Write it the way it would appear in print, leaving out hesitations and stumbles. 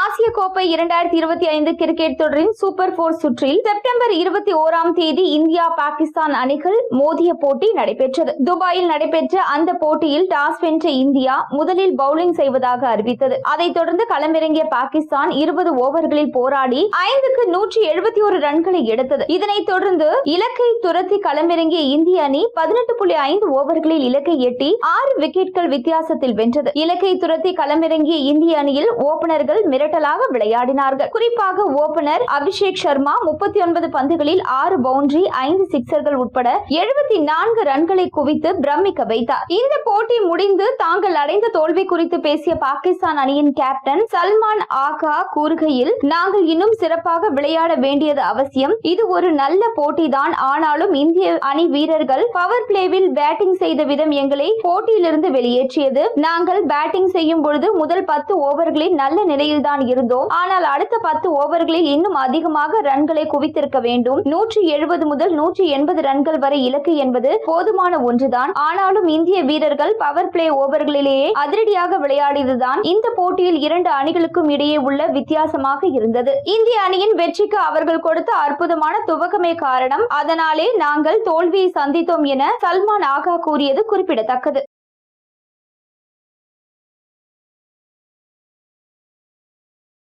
ஆசிய கோப்பை 2025 கிரிக்கெட் தொடரின் சூப்பர் 4 சுற்றில் செப்டம்பர் 21ஆம் தேதி இந்தியா பாகிஸ்தான் அணிகள் மோதிய போட்டி நடைபெற்றது. துபாயில் நடைபெற்ற அந்த போட்டியில் டாஸ் வென்ற இந்தியா முதலில் பவுலிங் செய்வதாக அறிவித்தது. அதைத் தொடர்ந்து களமிறங்கிய பாகிஸ்தான் 20 ஓவர்களில் போராடி 5க்கு 171 ரன்களை எடுத்தது. இதனைத் தொடர்ந்து இலக்கை துரத்தி களமிறங்கிய இந்திய அணி 18.5 ஓவர்களில் இலக்கை எட்டி 6 விக்கெட்கள் வித்தியாசத்தில் வென்றது. இலக்கை துரத்தி களமிறங்கிய இந்திய அணியில் ஓபனர்கள் மிரட்டலாக விளையாடினார்கள். குறிப்பாக ஓபனர் அபிஷேக் சர்மா 39 பந்துகளில் 6 பவுண்டரி 5 சிக்சர்கள் உட்பட 74 ரன்களை குவித்து பிரமிக்க வைத்தார். இந்த போட்டி முடிந்து தாங்கள் அடைந்த தோல்வி குறித்து பேசிய பாகிஸ்தான் அணியின் கேப்டன் சல்மான் ஆகா கூறுகையில், நாங்கள் இன்னும் சிறப்பாக விளையாட வேண்டியது அவசியம். இது ஒரு நல்ல போட்டிதான். ஆனாலும் இந்திய அணி வீரர்கள் பவர் பிளேவில் பேட்டிங் செய்த விதம் எங்களை போட்டியிலிருந்து வெளியேற்றியது. நாங்கள் பேட்டிங் செய்யும் பொழுது முதல் 10 ஓவர்களில் நல்ல நிலையில்தான் இருந்தோம். ஆனால் அடுத்த 10 ஓவர்களில் இன்னும் அதிகமாக ரன்களை குவித்திருக்க வேண்டும். 170 முதல் 180 ரன்கள் வரை இலக்கு என்பது போதுமான ஒன்றுதான். ஆனாலும் இந்திய வீரர்கள் பவர் பிளே ஓவர்களிலேயே அதிரடியாக விளையாடியதுதான் இந்த போட்டியில் 2 அணிகளுக்கும் இடையே உள்ள வித்தியாசமாக இருந்தது. இந்திய அணியின் வெற்றிக்கு அவர்கள் கொடுத்த அற்புதமான துவக்கமே காரணம். அதனாலே நாங்கள் தோல்வியை சந்தித்தோம் என சல்மான் ஆகா கூறியது குறிப்பிடத்தக்கது.